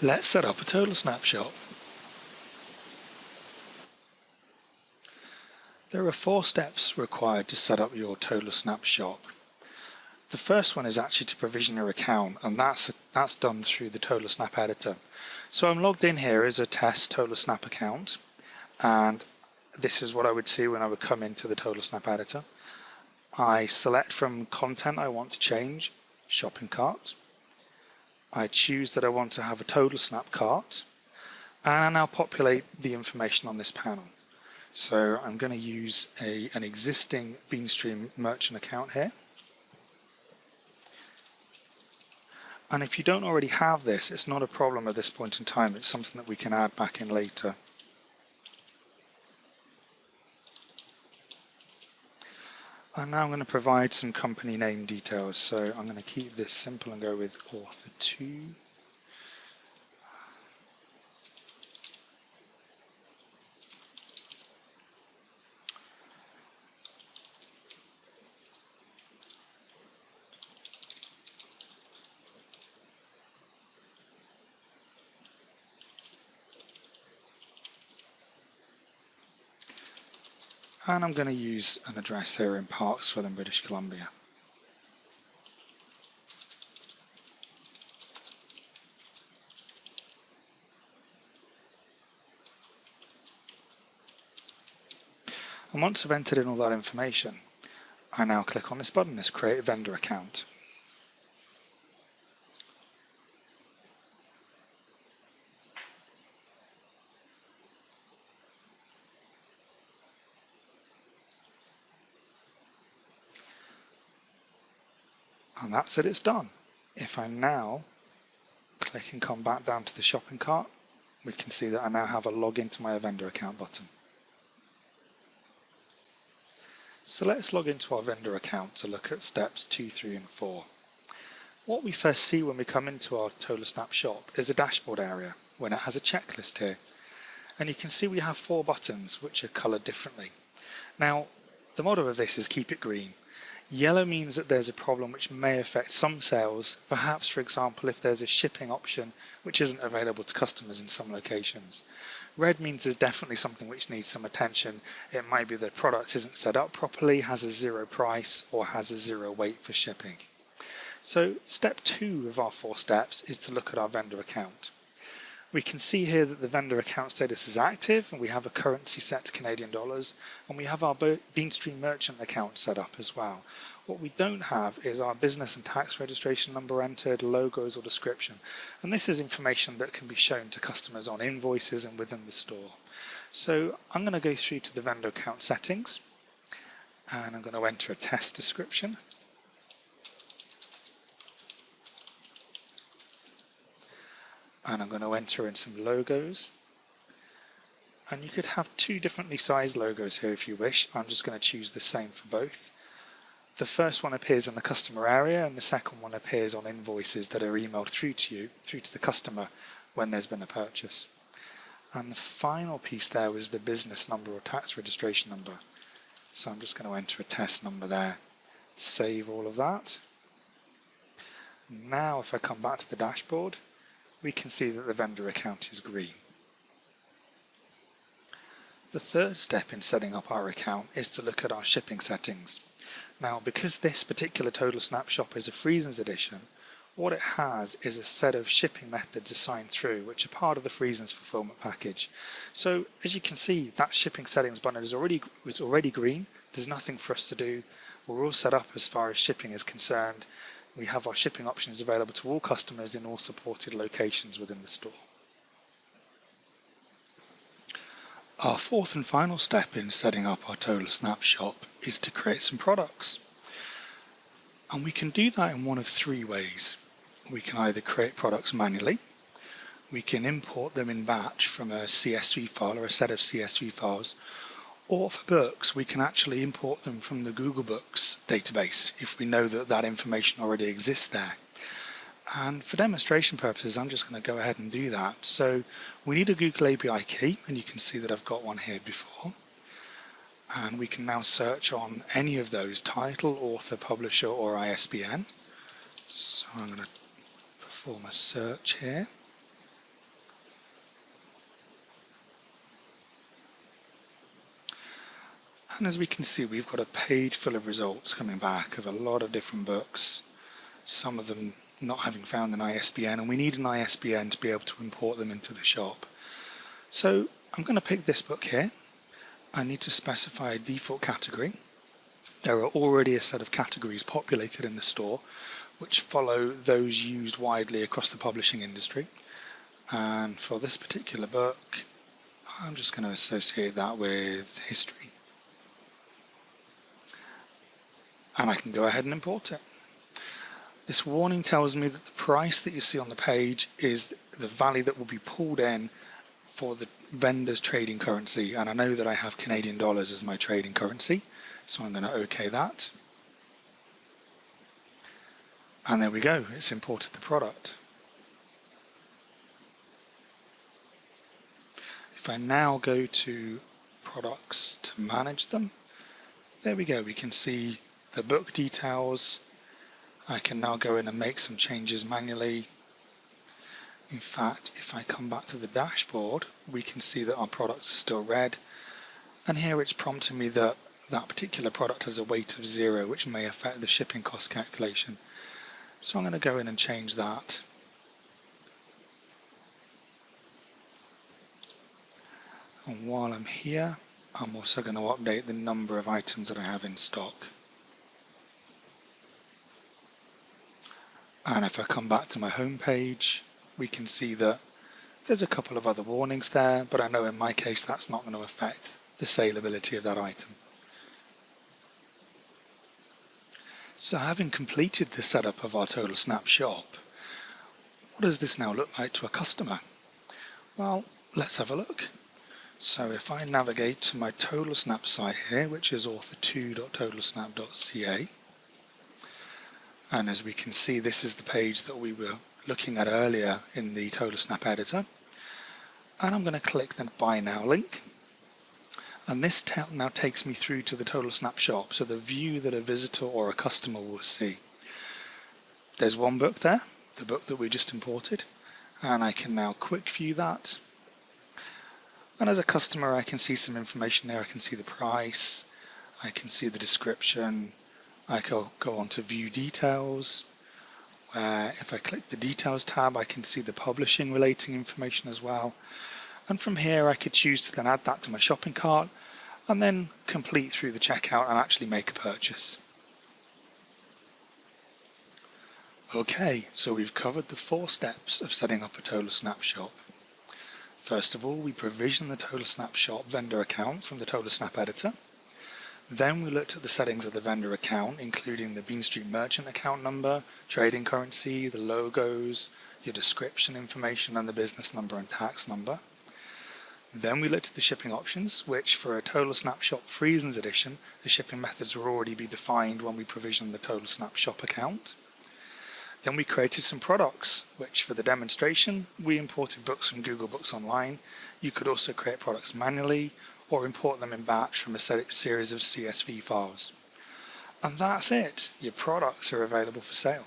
Let's set up a TotalSnap Shop. There are 4 steps required to set up your TotalSnap Shop. The first one is actually to provision your account, and that's done through the TotalSnap editor. So I'm logged in here as a test TotalSnap account, and this is what I would see when I would come into the TotalSnap editor. I select from content I want to change, shopping cart. I choose that I want to have a TotalSnap cart, and I now populate the information on this panel. So I'm going to use an existing BeanStream merchant account here. And if you don't already have this, it's not a problem at this point in time. It's something that we can add back in later. And now I'm going to provide some company name details. So I'm going to keep this simple and go with author 2. And I'm going to use an address here in Parksville in British Columbia. And once I've entered in all that information, I now click on this button, this Create Vendor Account. And that's it, it's done. If I now click and come back down to the shopping cart, we can see that I now have a login to my vendor account button. So let's log into our vendor account to look at steps 2, 3 and 4. What we first see when we come into our TotalSnap Shop is a dashboard area when it has a checklist here. And you can see we have 4 buttons which are coloured differently. Now, the motto of this is keep it green. Yellow means that there's a problem which may affect some sales, perhaps for example if there's a shipping option which isn't available to customers in some locations. Red means there's definitely something which needs some attention. It might be the product isn't set up properly, has a 0 price or has a 0 weight for shipping. So step 2 of our 4 steps is to look at our vendor account. We can see here that the vendor account status is active and we have a currency set to Canadian dollars, and we have our BeanStream merchant account set up as well. What we don't have is our business and tax registration number entered, logos or description, and this is information that can be shown to customers on invoices and within the store. So I'm going to go through to the vendor account settings and I'm going to enter a test description. And I'm going to enter in some logos, and you could have 2 differently sized logos here if you wish. I'm just going to choose the same for both. The first one appears in the customer area and the second one appears on invoices that are emailed through to you, through to the customer when there's been a purchase. And the final piece there was the business number or tax registration number. So I'm just going to enter a test number there, save all of that. Now if I come back to the dashboard, we can see that the vendor account is green. The third step in setting up our account is to look at our shipping settings. Now, because this particular TotalSnap Shop is a Freezens edition, what it has is a set of shipping methods assigned through, which are part of the Freezens fulfillment package. So, as you can see, that shipping settings button is already green. There's nothing for us to do. We're all set up as far as shipping is concerned. We have our shipping options available to all customers in all supported locations within the store. Our 4th and final step in setting up our TotalSnap Shop is to create some products. And we can do that in one of 3 ways. We can either create products manually, we can import them in batch from a CSV file or a set of CSV files, or for books, we can actually import them from the Google Books database if we know that that information already exists there. And for demonstration purposes, I'm just going to go ahead and do that. So we need a Google API key, and you can see that I've got one here before. And we can now search on any of those: title, author, publisher, or ISBN. So I'm going to perform a search here. And as we can see, we've got a page full of results coming back of a lot of different books, some of them not having found an ISBN, and we need an ISBN to be able to import them into the shop. So I'm going to pick this book here. I need to specify a default category. There are already a set of categories populated in the store which follow those used widely across the publishing industry. And for this particular book, I'm just going to associate that with history. And I can go ahead and import it. This warning tells me that the price that you see on the page is the value that will be pulled in for the vendor's trading currency, and I know that I have Canadian dollars as my trading currency, so I'm going to OK that. And there we go, it's imported the product. If I now go to products to manage them, there we go, we can see the book details. I can now go in and make some changes manually. In fact, if I come back to the dashboard, we can see that our products are still red. And here it's prompting me that that particular product has a weight of 0, which may affect the shipping cost calculation. So I'm going to go in and change that. And while I'm here, I'm also going to update the number of items that I have in stock. And if I come back to my home page, we can see that there's a couple of other warnings there, but I know in my case that's not going to affect the saleability of that item. So having completed the setup of our TotalSnap Shop, what does this now look like to a customer? Well, let's have a look. So if I navigate to my TotalSnap site here, which is author2.totalsnap.ca, and as we can see, this is the page that we were looking at earlier in the TotalSnap editor. And I'm going to click the Buy Now link. And this now takes me through to the TotalSnap Shop, so the view that a visitor or a customer will see. There's one book there, the book that we just imported, and I can now quick view that. And as a customer, I can see some information there. I can see the price, I can see the description. I can go on to view details, where if I click the details tab, I can see the publishing relating information as well. And from here, I could choose to then add that to my shopping cart and then complete through the checkout and actually make a purchase. Okay, so we've covered the 4 steps of setting up a TotalSnap Shop. First of all, we provision the TotalSnap Shop vendor account from the TotalSnap editor. Then we looked at the settings of the vendor account, including the Bean Street merchant account number, trading currency, the logos, your description information, and the business number and tax number. Then we looked at the shipping options, which for a TotalSnap Shop Freezens edition, the shipping methods will already be defined when we provision the TotalSnap Shop account. Then we created some products, which for the demonstration, we imported books from Google Books Online. You could also create products manually, or import them in batch from a series of CSV files. And that's it. Your products are available for sale.